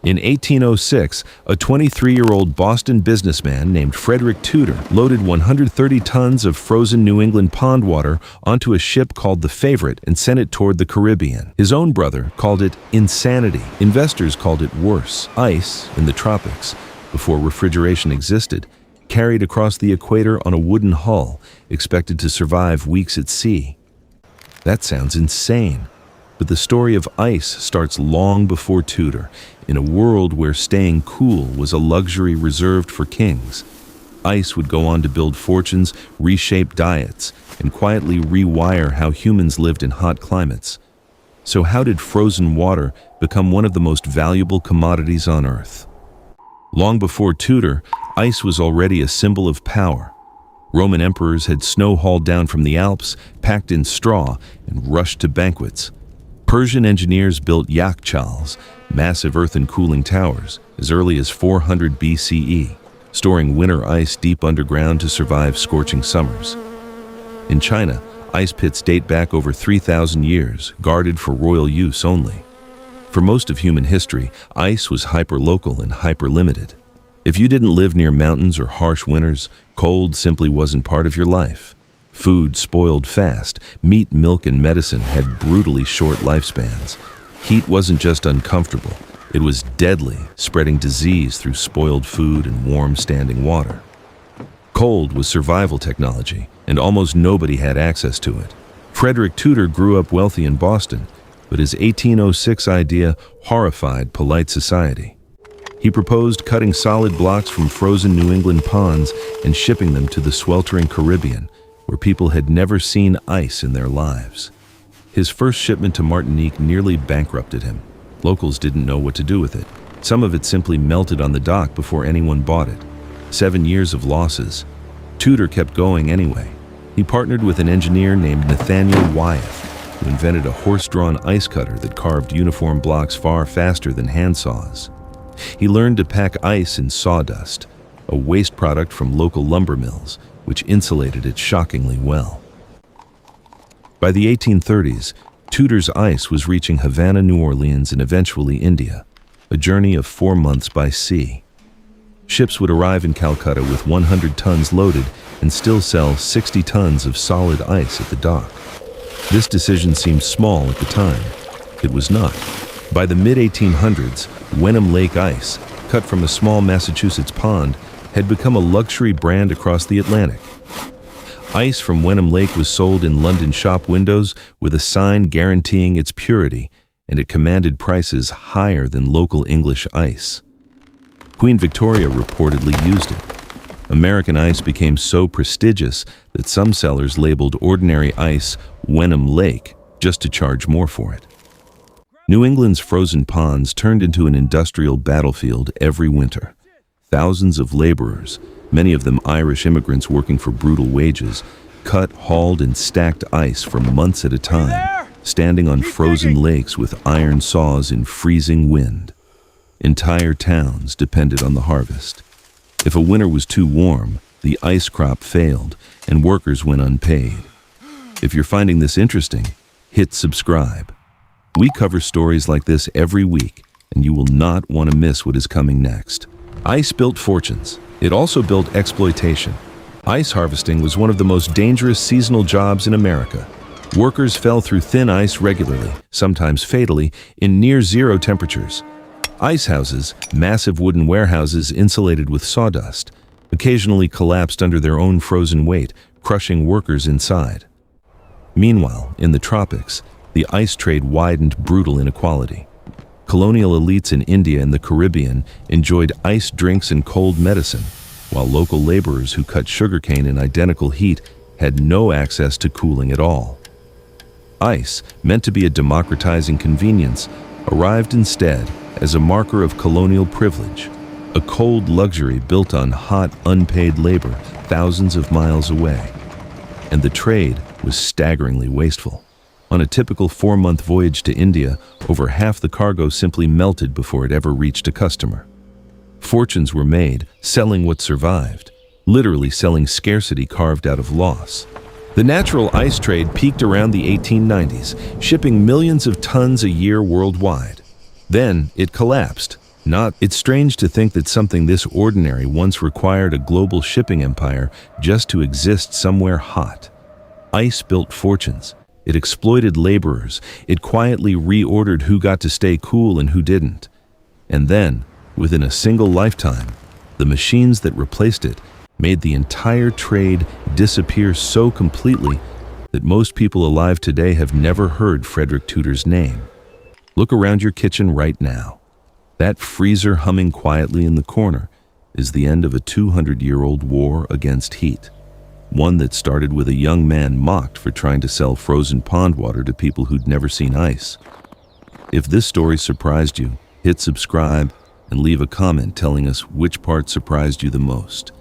In 1806, a 23-year-old Boston businessman named Frederic Tudor loaded 130 tons of frozen New England pond water onto a ship called the Favorite and sent it toward the Caribbean. His own brother called it insanity. Investors called it worse. Ice in the tropics, before refrigeration existed, carried across the equator on a wooden hull, expected to survive weeks at sea. That sounds insane. But the story of ice starts long before Tudor, in a world where staying cool was a luxury reserved for kings. Ice would go on to build fortunes, reshape diets, and quietly rewire how humans lived in hot climates. So how did frozen water become one of the most valuable commodities on Earth? Long before Tudor, ice was already a symbol of power. Roman emperors had snow hauled down from the Alps, packed in straw, and rushed to banquets. Persian engineers built yakhchals, massive earthen cooling towers, as early as 400 BCE, storing winter ice deep underground to survive scorching summers. In China, ice pits date back over 3,000 years, guarded for royal use only. For most of human history, ice was hyperlocal and hyperlimited. If you didn't live near mountains or harsh winters, cold simply wasn't part of your life. Food spoiled fast. Meat, milk, and medicine had brutally short lifespans. Heat wasn't just uncomfortable, it was deadly, spreading disease through spoiled food and warm standing water. Cold was survival technology, and almost nobody had access to it. Frederic Tudor grew up wealthy in Boston, but his 1806 idea horrified polite society. He proposed cutting solid blocks from frozen New England ponds and shipping them to the sweltering Caribbean, where people had never seen ice in their lives. His first shipment to Martinique nearly bankrupted him. Locals didn't know what to do with it. Some of it simply melted on the dock before anyone bought it. 7 years of losses. Tudor kept going anyway. He partnered with an engineer named Nathaniel Wyeth, who invented a horse-drawn ice cutter that carved uniform blocks far faster than handsaws. He learned to pack ice in sawdust, a waste product from local lumber mills, which insulated it shockingly well. By the 1830s, Tudor's ice was reaching Havana, New Orleans, and eventually India, a journey of 4 months by sea. Ships would arrive in Calcutta with 100 tons loaded and still sell 60 tons of solid ice at the dock. This decision seemed small at the time. It was not. By the mid-1800s, Wenham Lake ice, cut from a small Massachusetts pond, had become a luxury brand across the Atlantic. Ice from Wenham Lake was sold in London shop windows with a sign guaranteeing its purity, and it commanded prices higher than local English ice. Queen Victoria reportedly used it. American ice became so prestigious that some sellers labeled ordinary ice Wenham Lake just to charge more for it. New England's frozen ponds turned into an industrial battlefield every winter. Thousands of laborers, many of them Irish immigrants working for brutal wages, cut, hauled, and stacked ice for months at a time, standing on frozen lakes with iron saws in freezing wind. Entire towns depended on the harvest. If a winter was too warm, the ice crop failed, and workers went unpaid. If you're finding this interesting, hit subscribe. We cover stories like this every week, and you will not want to miss what is coming next. Ice built fortunes. It also built exploitation. Ice harvesting was one of the most dangerous seasonal jobs in America. Workers fell through thin ice regularly, sometimes fatally, in near-zero temperatures. Ice houses, massive wooden warehouses insulated with sawdust, occasionally collapsed under their own frozen weight, crushing workers inside. Meanwhile, in the tropics, the ice trade widened brutal inequality. Colonial elites in India and the Caribbean enjoyed ice drinks and cold medicine, while local laborers who cut sugarcane in identical heat had no access to cooling at all. Ice, meant to be a democratizing convenience, arrived instead as a marker of colonial privilege, a cold luxury built on hot, unpaid labor thousands of miles away. And the trade was staggeringly wasteful. On a typical 4-month voyage to India, over half the cargo simply melted before it ever reached a customer. Fortunes were made selling what survived, literally selling scarcity carved out of loss. The natural ice trade peaked around the 1890s, shipping millions of tons a year worldwide. Then it collapsed. It's strange to think that something this ordinary once required a global shipping empire just to exist somewhere hot. Ice built fortunes. It exploited laborers. It quietly reordered who got to stay cool and who didn't. And then, within a single lifetime, the machines that replaced it made the entire trade disappear so completely that most people alive today have never heard Frederic Tudor's name. Look around your kitchen right now. That freezer humming quietly in the corner is the end of a 200-year-old war against heat. One that started with a young man mocked for trying to sell frozen pond water to people who'd never seen ice. If this story surprised you, hit subscribe and leave a comment telling us which part surprised you the most.